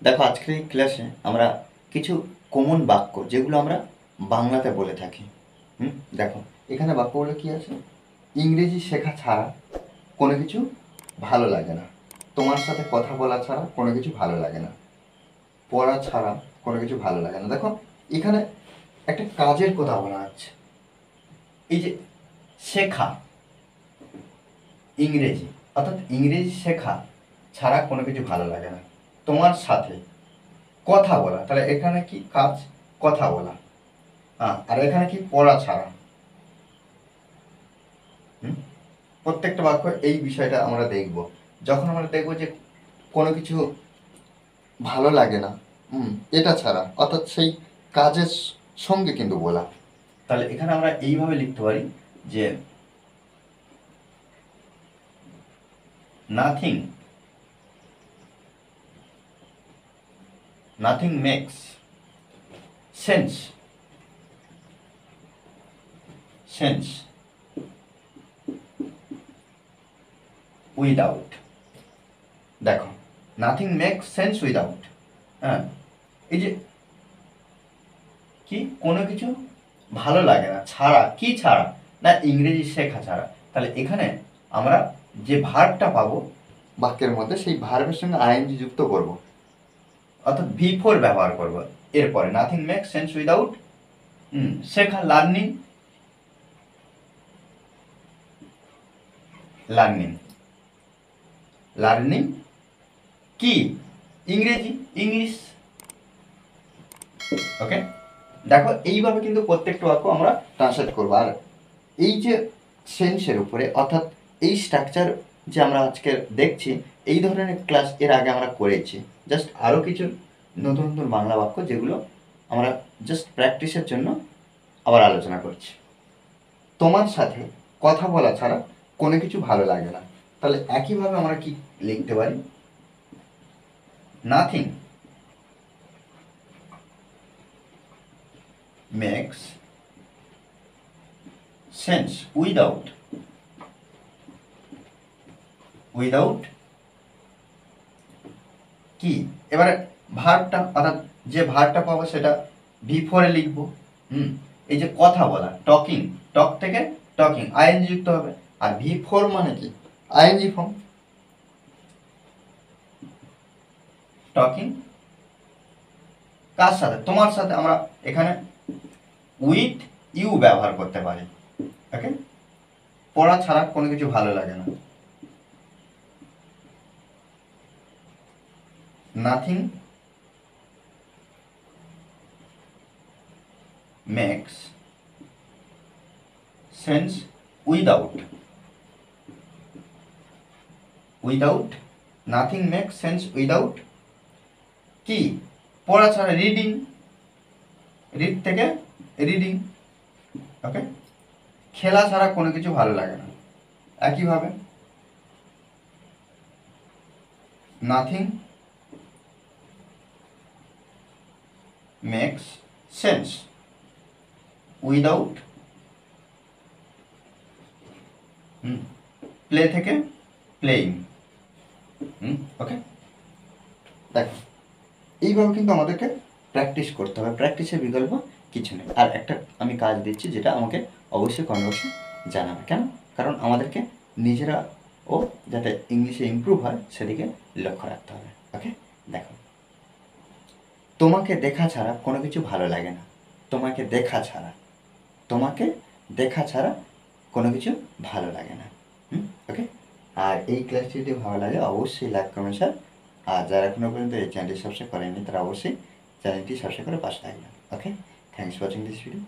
দেখো আজকের এই ক্লাসে আমরা কিছু কমন বাক্য যেগুলো আমরা বাংলাতে বলে থাকি। দেখো এখানে বাক্যগুলো কি আছে? ইংরেজি শেখা ছাড়া কোনো কিছু ভালো লাগে না, তোমার সাথে কথা বলা ছাড়া কোনো কিছু ভালো লাগে না, পড়া ছাড়া কোনো কিছু ভালো লাগে না। দেখো এখানে একটা কাজের কথা বলা হচ্ছে। এই যে শেখা ইংরেজি, অর্থাৎ ইংরেজি শেখা ছাড়া কোনো কিছু ভালো লাগে না, তোমার সাথে কথা বলা, তাহলে এখানে কি কাজ? কথা বলা। আর এখানে কি? পড়া ছাড়া। প্রত্যেকটা বাক্য এই বিষয়টা আমরা দেখব। যখন আমরা দেখব যে কোনো কিছু ভালো লাগে না এটা ছাড়া, অর্থাৎ সেই কাজের সঙ্গে কিন্তু বলা, তাহলে এখানে আমরা এইভাবে লিখতে পারি যে নাথিং মেক্স সেন্স উইদাউট। দেখো নাথিং মেক্স সেন্স উইদাউট, এই যে কি কোনো কিছু ভালো লাগে না ছাড়া, কি ছাড়া? না ইংরেজি শেখা ছাড়া। তাহলে এখানে আমরা যে ভার্বটা পাবো বাক্যের মধ্যে, সেই ভার্বের সঙ্গে আইএনজি যুক্ত করব, অর্থাৎ V4 ব্যবহার করব। এরপরে নাথিং মেক্স সেন্স উইদাউট শেখা, লার্নিং কি? ইংলিশ। ওকে, দেখো এইভাবে কিন্তু প্রত্যেকটা বাক্য আমরা ট্রান্সলেট করবো। আর এই যে সেন্সের উপরে, অর্থাৎ এই স্ট্রাকচার যে আমরা আজকে দেখছি, এই ধরনের ক্লাস এর আগে আমরা করেছি। জাস্ট আরও কিছু নতুন নতুন বাংলা বাক্য যেগুলো আমরা জাস্ট প্র্যাকটিসের জন্য আবার আলোচনা করছি। তোমার সাথে কথা বলা ছাড়া কোনো কিছু ভালো লাগে না, তাহলে একইভাবে আমরা কি লিখতে পারি? নাথিং মেক্স সেন্স উইদাউট কি? এবারে ভার্বটা, অর্থাৎ যে ভার্বটা পাবো সেটা V4 এ লিখবো। এই যে কথা বলা, টকিং, টক থেকে টকিং, আইএনজি যুক্ত হবে। আর V4 মানে কি? ING form. টকিং কার সাথে? তোমার সাথে। আমরা এখানে উইথ ইউ ব্যবহার করতে পারি। ওকে, পড়া ছাড়া কোনো কিছু ভালো লাগে না, nothing makes sense without nothing makes sense without কি? পড়া ছাড়া, রিড থেকে রিডিং। ওকে, খেলা ছাড়া কোনো কিছু ভালো লাগে না। একইভাবে nothing makes sense without play থেকে প্লেইং। ওকে, দেখো এইভাবে কিন্তু আমাদেরকে প্র্যাকটিস করতে হবে, প্র্যাকটিসের বিকল্প কিছু নেই। আর একটা আমি কাজ দিচ্ছি, যেটা আমাকে অবশ্যই কমেন্ট বক্সে জানাবে। কেন? কারণ আমাদেরকে নিজেরা ও যাতে ইংলিশে ইমপ্রুভ হয় সেদিকে লক্ষ্য রাখতে হবে। ওকে, দেখো তোমাকে দেখা ছাড়া কোনো কিছু ভালো লাগে না, তোমাকে দেখা ছাড়া কোনো কিছু ভালো লাগে না। ওকে, আর এই ক্লাসটি যদি ভালো লাগে অবশ্যই লাইক, কমেন্ট, শেয়ার। আর যারা এখনো পর্যন্ত এই চ্যানেলটি সাবস্ক্রাইব করেননি তারা অবশ্যই চ্যানেলটি সাবস্ক্রাইব করে পাশে থাকবেন। Okay, thanks for watching this video.